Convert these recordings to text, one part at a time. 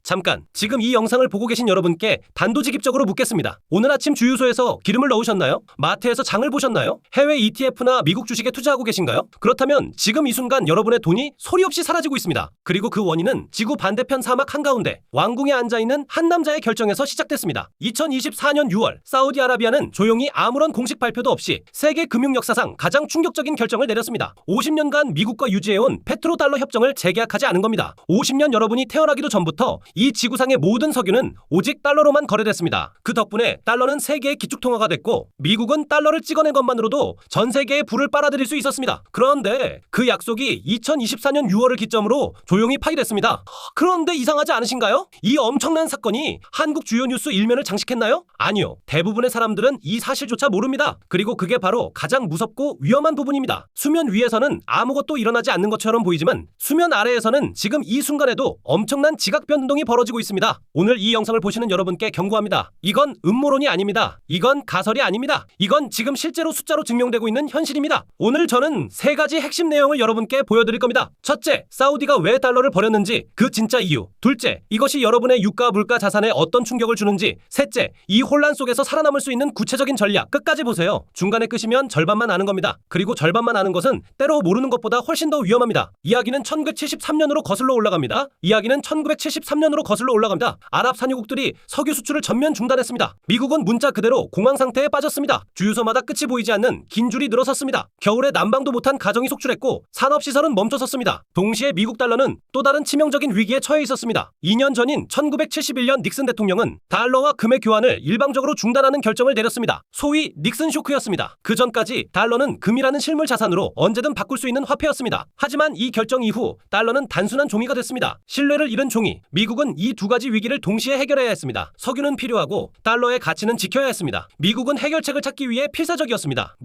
잠깐, 지금 이 영상을 보고 계신 여러분께 단도직입적으로 묻겠습니다. 오늘 아침 주유소에서 기름을 넣으셨나요? 마트에서 장을 보셨나요? 해외 ETF나 미국 주식에 투자하고 계신가요? 그렇다면 지금 이 순간 여러분의 돈이 소리 없이 사라지고 있습니다. 그리고 그 원인은 지구 반대편 사막 한가운데 왕궁에 앉아있는 한 남자의 결정에서 시작됐습니다. 2024년 6월 사우디아라비아는 조용히 아무런 공식 발표도 없이 세계 금융 역사상 가장 충격적인 결정을 내렸습니다. 50년간 미국과 유지해온 페트로달러 협정을 재계약하지 않은 겁니다. 50년 여러분이 태어나기도 전부터 이 지구상의 모든 석유는 오직 달러로만 거래됐습니다. 그 덕분에 달러는 세계의 기축통화가 됐고 미국은 달러를 찍어낸 것만으로도 전 세계에 불을 빨아들일 수 있었습니다. 그런데 그 약속이 2024년 6월을 기점으로 조용히 파기됐습니다. 그런데 이상하지 않으신가요? 이 엄청난 사건이 한국 주요 뉴스 일면을 장식했나요? 아니요. 대부분의 사람들은 이 사실조차 모릅니다. 그리고 그게 바로 가장 무섭고 위험한 부분입니다. 수면 위에서는 아무것도 일어나지 않는 것처럼 보이지만 수면 아래에서는 지금 이 순간에도 엄청난 지각 변동이 벌어지고 있습니다. 오늘 이 영상을 보시는 여러분께 경고합니다. 이건 음모론이 아닙니다. 이건 가설이 아닙니다. 이건 지금 실제로 숫자로 증명되고 있는 현실입니다. 오늘 저는 세 가지 핵심 내용을 여러분께 보여드릴 겁니다. 첫째, 사우디가 왜 달러를 버렸는지 그 진짜 이유. 둘째, 이것이 여러분의 유가 물가 자산에 어떤 충격을 주는지. 셋째, 이 혼란 속에서 살아남을 수 있는 구체적인 전략. 끝까지 보세요. 중간에 끄시면 절반만 아는 겁니다. 그리고 절반만 아는 것은 때로 모르는 것보다 훨씬 더 위험합니다. 이야기는 1973년으로 거슬러 올라갑니다. 이야기는 1973년으로 거슬러 올라갑니다. 아랍 산유국들이 석유 수출을 전면 중단했습니다. 미국은 문자 그대로 공황 상태에 빠졌습니다. 주유소마다 끝이 보이지 않는 긴 줄이 늘어섰습니다. 겨울에 난방도 못한 가정이 속출했고 산업시설은 멈춰섰습니다. 동시에 미국 달러는 또 다른 치명적인 위기에 처해 있었습니다. 2년 전인 1971년 닉슨 대통령은 달러와 금의 교환을 일방적으로 중단하는 결정을 내렸습니다. 소위 닉슨 쇼크였습니다. 그 전까지 달러는 금이라는 실물 자산으로 언제든 바꿀 수 있는 화폐였습니다. 하지만 이 결정 이후 달러는 단순한 종이가 됐습니다. 신뢰를 잃은 종이. 미국은 이 두 가지 위기를 동시에 해결해야 했습니다. 석유는 필요하고 달러의 가치는 지켜야 했습니다. 미국은 해결책을 찾기 위해 필사적이었습니다.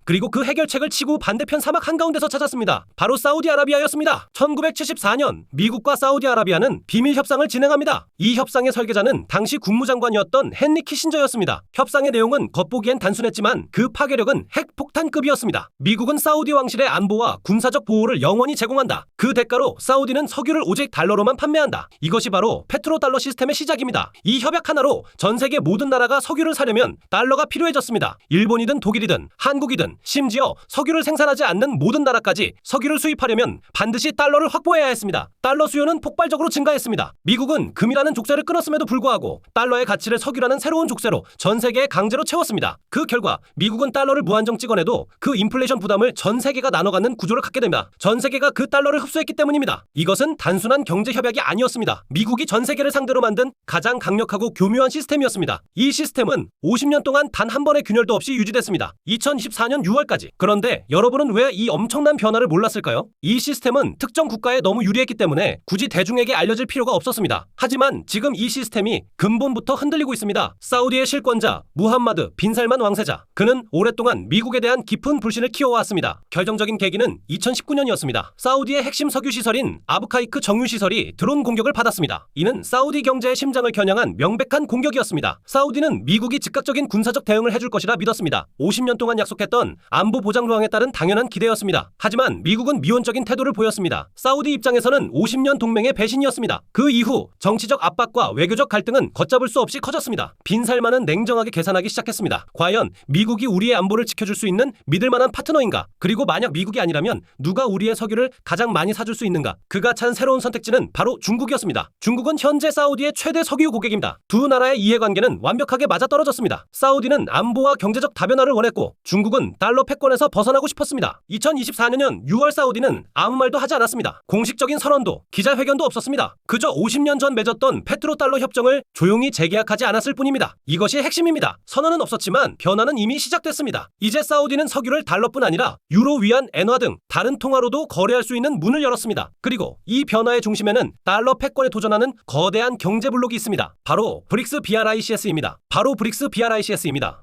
그리고 그 해결책을 지구 반대편 사막 한가운데서 찾았습니다. 바로 사우디아라비아였습니다. 1974년 미국과 사우디아라비아는 비밀 협상을 진행합니다. 이 협상의 설계자는 당시 국무장관이었던 헨리 키신저였습니다. 협상의 내용은 겉보기엔 단순했지만 그 파괴력은 핵폭탄급이었습니다. 미국은 사우디 왕실의 안보와 군사적 보호를 영원히 제공한다. 그 대가로 사우디는 석유를 오직 달러로만 판매한다. 이것이 바로 페트로달러 시스템의 시작입니다. 이 협약 하나로 전 세계 모든 나라가 석유를 사려면 달러가 필요해졌습니다. 일본이든 독일이든 한국이든 심지어 석유를 생산하지 않는 모든 나라까지 석유를 수입하려면 반드시 달러를 확보해야 했습니다. 달러 수요는 폭발적으로 증가했습니다. 미국은 금이라는 족쇄를 끊었음에도 불구하고 달러의 가치를 석유라는 새로운 족쇄로 전 세계에 강제로 채웠습니다. 그 결과 미국은 달러를 무한정 찍어내도 그 인플레이션 부담을 전 세계가 나눠 갖는 구조를 갖게 됩니다. 전 세계가 그 달러를 흡수했기 때문입니다. 이것은 단순한 경제 협약이 아니었습니다. 미국이 전 세계를 상대로 만든 가장 강력하고 교묘한 시스템이었습니다. 이 시스템은 50년 동안 단 한 번의 균열도 없이 유지됐습니다. 2024년 6월까지. 그런데 여러분은 왜 이 엄청난 변화를 몰랐을까요? 이 시스템은 특정 국가에 너무 유리했기 때문에 굳이 대중에게 알려질 필요가 없었습니다. 하지만 지금 이 시스템이 근본부터 흔들리고 있습니다. 사우디의 실권자 무함마드 빈 살만 왕세자. 그는 오랫동안 미국에 대한 깊은 불신을 키워왔습니다. 결정적인 계기는 2019년이었습니다. 사우디의 핵심 석유 시설인 아브카이크 정유 시설이 드론 공격을 받았습니다. 이는 사우디 경제의 심장을 겨냥한 명백한 공격이었습니다. 사우디는 미국이 즉각적인 군사적 대응을 해줄 것이라 믿었습니다. 50년 동안 약속했던 안보 보장 조항에 따른 당연한 기대였습니다. 하지만 미국은 미온적인 태도를 보였습니다. 사우디 입장에서는 50년 동맹의 배신이었습니다. 그 이후 정치적 압박과 외교적 갈등은 걷잡을 수 없이 커졌습니다. 빈 살만은 냉정하게 계산하기 시작했습니다. 과연 미국이 우리의 안보를 지켜줄 수 있는 믿을만한 파트너인가? 그리고 만약 미국이 아니라면 누가 우리의 석유를 가장 많이 사줄 수 있는가? 그가 찬 새로운 선택지는 바로 중국이었습니다. 중국은 현재 사우디의 최대 석유 고객입니다. 두 나라의 이해관계는 완벽하게 맞아떨어졌습니다. 사우디는 안보와 경제적 다변화를 원했고 중국은 달러 패권에서 벗어나고 싶었습니다. 2024년 6월 사우디는 아무 말도 하지 않았습니다. 공식적인 선언도 기자회견도 없었습니다. 그저 50년 전 맺었던 페트로달러 협정을 조용히 재계약하지 않았을 뿐입니다. 이것이 핵심입니다. 선언은 없었지만 변화는 이미 시작됐습니다. 이제 사우디는 석유를 달러뿐 아니라 유로, 위안, 엔화 등 다른 통화로도 거래할 수 있는 문을 열었습니다. 그리고 이 변화의 중심에는 달러 패권에 도전하는 거대한 경제 블록이 있습니다. 바로 브릭스 BRICS입니다.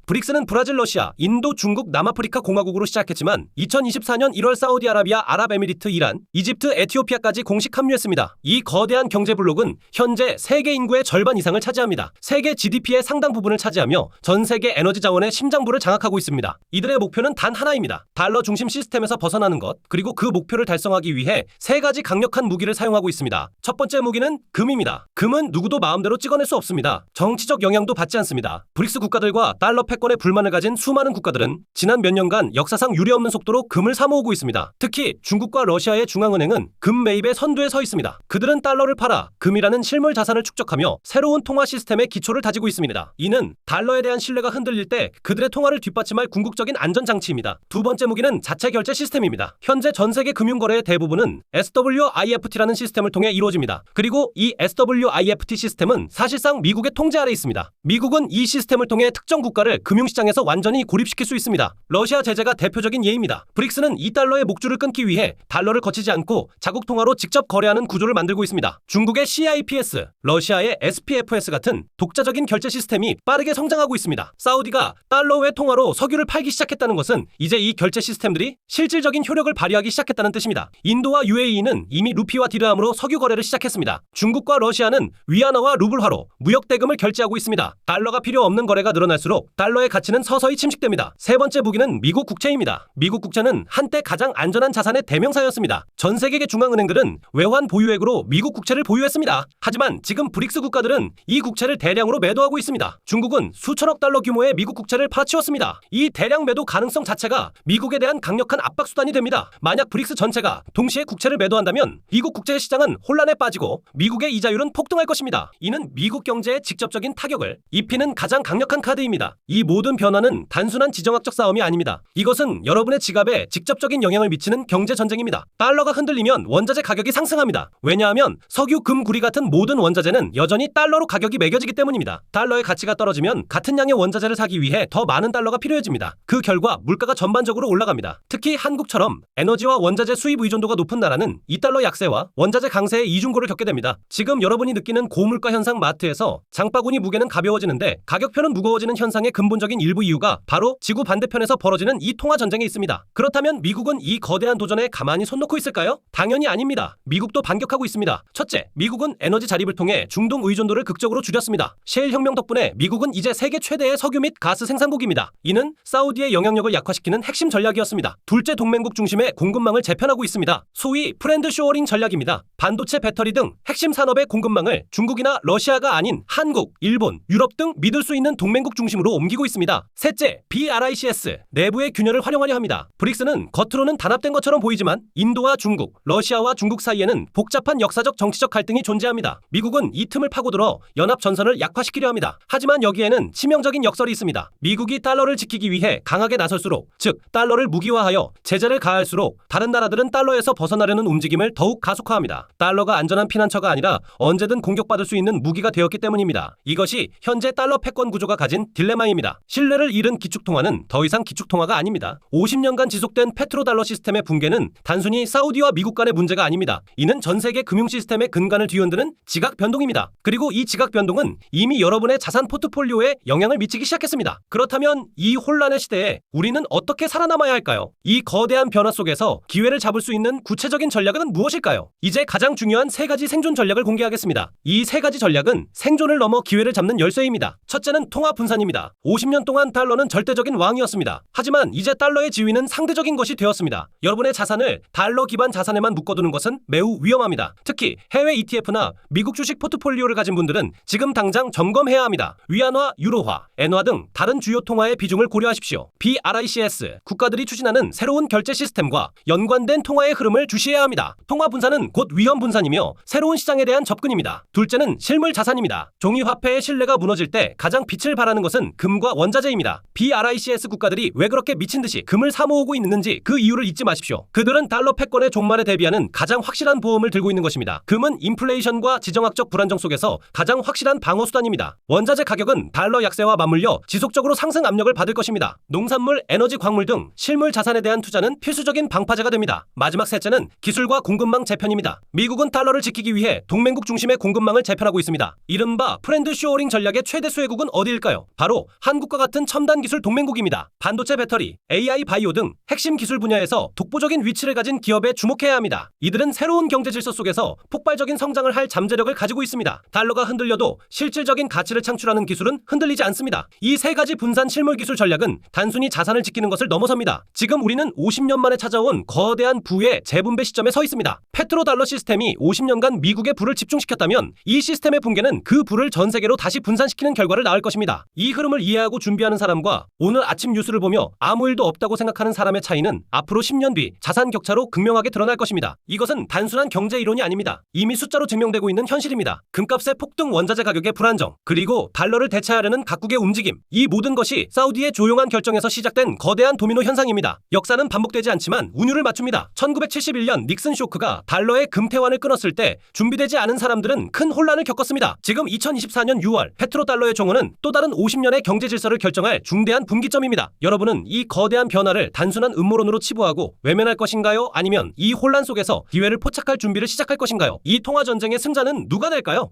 브릭스는 브라질, 러시아, 인도, 중국, 남아프리카 공화국으로 시작했지만 2024년 1월 사우디아라비아, 아랍에미리트, 이란, 이집트, 에티오피아까지 공식 합류했습니다. 이 거대한 경제 블록은 현재 세계 인구의 절반 이상을 차지합니다. 세계 GDP의 상당 부분을 차지하며 전 세계 에너지 자원의 심장부를 장악하고 있습니다. 이들의 목표는 단 하나입니다. 달러 중심 시스템에서 벗어나는 것, 그리고 그 목표를 달성하기 위해 세 가지 강력한 무기를 사용합니다. 사용하고 있습니다. 첫 번째 무기는 금입니다. 금은 누구도 마음대로 찍어낼 수 없습니다. 정치적 영향도 받지 않습니다. 브릭스 국가들과 달러 패권에 불만을 가진 수많은 국가들은 지난 몇 년간 역사상 유례없는 속도로 금을 사모으고 있습니다. 특히 중국과 러시아의 중앙은행은 금 매입의 선두에 서 있습니다. 그들은 달러를 팔아 금이라는 실물 자산을 축적하며 새로운 통화 시스템의 기초를 다지고 있습니다. 이는 달러에 대한 신뢰가 흔들릴 때 그들의 통화를 뒷받침할 궁극적인 안전장치입니다. 두 번째 무기는 자체 결제 시스템입니다. 현재 전 세계 금융거래의 대부분은 SWIFT라는 시스템을 통해 이루어집니다. 그리고 이 SWIFT 시스템은 사실상 미국의 통제 아래 있습니다. 미국은 이 시스템을 통해 특정 국가를 금융시장에서 완전히 고립시킬 수 있습니다. 러시아 제재가 대표적인 예입니다. 브릭스는 이 달러의 목줄을 끊기 위해 달러를 거치지 않고 자국 통화로 직접 거래하는 구조를 만들고 있습니다. 중국의 CIPS, 러시아의 SPFS 같은 독자적인 결제 시스템이 빠르게 성장하고 있습니다. 사우디가 달러 외 통화로 석유를 팔기 시작했다는 것은 이제 이 결제 시스템들이 실질적인 효력을 발휘하기 시작했다는 뜻입니다. 인도와 UAE는 이미 루피와 디르함으로 석유 거래를 시작했습니다. 중국과 러시아는 위안화와 루블화로 무역 대금을 결제하고 있습니다. 달러가 필요 없는 거래가 늘어날수록 달러의 가치는 서서히 침식됩니다. 세 번째 무기는 미국 국채입니다. 미국 국채는 한때 가장 안전한 자산의 대명사였습니다. 전 세계 중앙은행들은 외환 보유액으로 미국 국채를 보유했습니다. 하지만 지금 브릭스 국가들은 이 국채를 대량으로 매도하고 있습니다. 중국은 수천억 달러 규모의 미국 국채를 팔아치웠습니다. 이 대량 매도 가능성 자체가 미국에 대한 강력한 압박 수단이 됩니다. 만약 브릭스 전체가 동시에 국채를 매도한다면 미국 국채 시장은 혼란에 빠지고 미국의 이자율은 폭등할 것입니다. 이는 미국 경제에 직접적인 타격을 입히는 가장 강력한 카드입니다. 이 모든 변화는 단순한 지정학적 싸움이 아닙니다. 이것은 여러분의 지갑에 직접적인 영향을 미치는 경제 전쟁입니다. 달러가 흔들리면 원자재 가격이 상승합니다. 왜냐하면 석유, 금, 구리 같은 모든 원자재는 여전히 달러로 가격이 매겨지기 때문입니다. 달러의 가치가 떨어지면 같은 양의 원자재를 사기 위해 더 많은 달러가 필요해집니다. 그 결과 물가가 전반적으로 올라갑니다. 특히 한국처럼 에너지와 원자재 수입 의존도가 높은 나라는 이 달러 약세와 원자재 강세의 이중고를 겪게 됩니다. 지금 여러분이 느끼는 고물가 현상 마트에서 장바구니 무게는 가벼워지는데 가격표는 무거워지는 현상의 근본적인 일부 이유가 바로 지구 반대편에서 벌어지는 이 통화 전쟁에 있습니다. 그렇다면 미국은 이 거대한 도전에 가만히 손 놓고 있을까요? 당연히 아닙니다. 미국도 반격하고 있습니다. 첫째, 미국은 에너지 자립을 통해 중동 의존도를 극적으로 줄였습니다. 셰일 혁명 덕분에 미국은 이제 세계 최대의 석유 및 가스 생산국입니다. 이는 사우디의 영향력을 약화시키는 핵심 전략이었습니다. 둘째, 동맹국 중심의 공급망을 재편하고 있습니다. 소위 프렌드 쇼어링 전략입니다. 반도체, 배터리 등 핵심 산업의 공급망을 중국이나 러시아가 아닌 한국, 일본, 유럽 등 믿을 수 있는 동맹국 중심으로 옮기고 있습니다. 셋째, BRICS, 내부의 균열을 활용하려 합니다. 브릭스는 겉으로는 단합된 것처럼 보이지만 인도와 중국, 러시아와 중국 사이에는 복잡한 역사적 정치적 갈등이 존재합니다. 미국은 이 틈을 파고들어 연합 전선을 약화시키려 합니다. 하지만 여기에는 치명적인 역설이 있습니다. 미국이 달러를 지키기 위해 강하게 나설수록, 즉 달러를 무기화하여 제재를 가할수록 다른 나라들은 달러에서 벗어나려는 움직임을 더욱 가속화합니다. 달러가 안전한 피난처가 아니라 언제든 공격받을 수 있는 무기가 되었기 때문입니다. 이것이 현재 달러 패권 구조가 가진 딜레마입니다. 신뢰를 잃은 기축통화는 더 이상 기축통화가 아닙니다. 50년간 지속된 페트로달러 시스템의 붕괴는 단순히 사우디와 미국 간의 문제가 아닙니다. 이는 전 세계 금융 시스템의 근간을 뒤흔드는 지각 변동입니다. 그리고 이 지각 변동은 이미 여러분의 자산 포트폴리오에 영향을 미치기 시작했습니다. 그렇다면 이 혼란의 시대에 우리는 어떻게 살아남아야 할까요? 이 거대한 변화 속에서 기회를 잡을 수 있는 구체적인 전략은 무엇일까요? 이제 가장 중요한 세 가지 생존 전략을 공개하겠습니다. 이 세 가지 전략은 생존을 넘어 기회를 잡는 열쇠입니다. 첫째는 통화 분산입니다. 50년 동안 달러는 절대적인 왕이었습니다. 하지만 이제 달러의 지위는 상대적인 것이 되었습니다. 여러분의 자산을 달러 기반 자산에만 묶어두는 것은 매우 위험합니다. 특히 해외 ETF나 미국 주식 포트폴리오를 가진 분들은 지금 당장 점검해야 합니다. 위안화, 유로화, 엔화 등 다른 주요 통화의 비중을 고려하십시오. BRICS, 국가들이 추진하는 새로운 결제 시스템과 연관된 통화의 흐름을 주시해야 합니다. 통화 분산은 곧 위험 분산이며 새로운 시장에 대한 접근입니다. 둘째는 실물 자산입니다. 종이 화폐의 신뢰가 무너질 때 가장 빛을 발하는 것은 금과 원자재입니다. BRICS 국가들이 왜 그렇게 미친 듯이 금을 사모으고 있는지 그 이유를 잊지 마십시오. 그들은 달러 패권의 종말에 대비하는 가장 확실한 보험을 들고 있는 것입니다. 금은 인플레이션과 지정학적 불안정 속에서 가장 확실한 방어 수단입니다. 원자재 가격은 달러 약세와 맞물려 지속적으로 상승 압력을 받을 것입니다. 농산물, 에너지, 광물 등 실물 자산에 대한 투자는 필수적인 방파제가 됩니다. 마지막 셋째는 기술과 공급망 재편입니다. 미국은 달러를 지키기 위해 동맹국 중심의 공급망을 재편하고 있습니다. 이른바 프렌드 쇼어링 전략의 최대 수혜국은 어디일까요? 바로 한국과 같은 첨단 기술 동맹국입니다. 반도체, 배터리, AI, 바이오 등 핵심 기술 분야에서 독보적인 위치를 가진 기업에 주목해야 합니다. 이들은 새로운 경제 질서 속에서 폭발적인 성장을 할 잠재력을 가지고 있습니다. 달러가 흔들려도 실질적인 가치를 창출하는 기술은 흔들리지 않습니다. 이 세 가지 분산 실물 기술 전략은 단순히 자산을 지키는 것을 넘어섭니다. 지금 우리는 50년 만에 찾아온 거대한 부의 재분배 시점에 서 있습니다. 페트로달러 페트로달러 시스템이 50년간 미국의 부를 집중시켰다면 이 시스템의 붕괴는 그 부를 전 세계로 다시 분산시키는 결과를 낳을 것입니다. 이 흐름을 이해하고 준비하는 사람과 오늘 아침 뉴스를 보며 아무 일도 없다고 생각하는 사람의 차이는 앞으로 10년 뒤 자산 격차로 극명하게 드러날 것입니다. 이것은 단순한 경제 이론이 아닙니다. 이미 숫자로 증명되고 있는 현실입니다. 금값의 폭등, 원자재 가격의 불안정, 그리고 달러를 대체하려는 각국의 움직임, 이 모든 것이 사우디의 조용한 결정에서 시작된 거대한 도미노 현상입니다. 역사는 반복되지 않지만 운율을 맞춥니다. 1971년 닉슨 쇼크가 달러의 금태환을 끊었을 때 준비되지 않은 사람들은 큰 혼란을 겪었습니다. 지금 2024년 6월 페트로달러의 종언은 또 다른 50년의 경제 질서를 결정할 중대한 분기점입니다. 여러분은 이 거대한 변화를 단순한 음모론으로 치부하고 외면할 것인가요? 아니면 이 혼란 속에서 기회를 포착할 준비를 시작할 것인가요? 이 통화전쟁의 승자는 누가 될까요?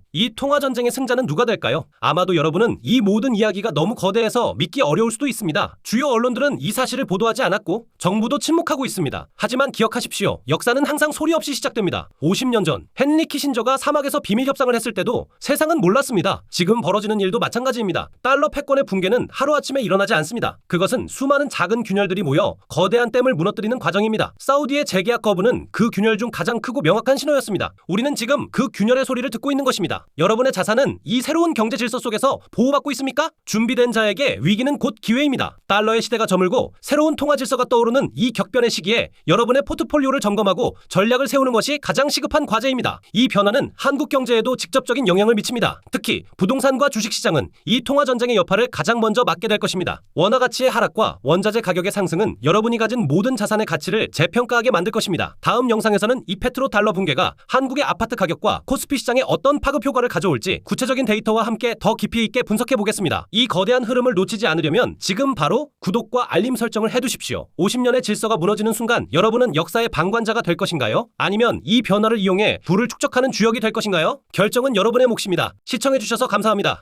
아마도 여러분은 이 모든 이야기가 너무 거대해서 믿기 어려울 수도 있습니다. 주요 언론들은 이 사실을 보도하지 않았고 정부도 침묵하고 있습니다. 하지만 기억하십시오. 역사는 항상 소리 없이 시작됩니다. 50년 전 헨리 키신저가 사막에서 비밀 협상을 했을 때도 세상은 몰랐습니다. 지금 벌어지는 일도 마찬가지입니다. 달러 패권의 붕괴는 하루아침에 일어나지 않습니다. 그것은 수많은 작은 균열들이 모여 거대한 댐을 무너뜨리는 과정입니다. 사우디의 재계약 거부는 그 균열 중 가장 크고 명확한 신호였습니다. 우리는 지금 그 균열의 소리를 듣고 있는 것입니다. 여러분의 자산은 이 새로운 경제 질서 속에서 보호받고 있습니까? 준비된 자에게 위기는 곧 기회입니다. 달러의 시대가 저물고 새로운 통화 질서가 떠오르는 이 격변의 시기에 여러분의 포트폴리오를 점검하고 전략을 세우는 것이 가장 시급한 과제입니다. 이 변화는 한국 경제에도 직접적인 영향을 미칩니다. 특히 부동산과 주식시장은 이 통화 전쟁의 여파를 가장 먼저 맞게 될 것입니다. 원화 가치의 하락과 원자재 가격의 상승은 여러분이 가진 모든 자산의 가치를 재평가하게 만들 것입니다. 다음 영상에서는 이 페트로 달러 붕괴가 한국의 아파트 가격과 코스피 시장에 어떤 파급 효과를 가져올지 구체적인 데이터와 함께 더 깊이 있게 분석해 보겠습니다. 이 거대한 흐름을 놓치지 않으려면 지금 바로 구독과 알림 설정을 해두십시오. 50년의 질서가 무너지는 순간 여러분은 역사의 방관자가 될 것인가요? 아니면 이 변화를 이용해 부를 축적하는 주역이 될 것인가요? 결정은 여러분의 몫입니다. 시청해주셔서 감사합니다.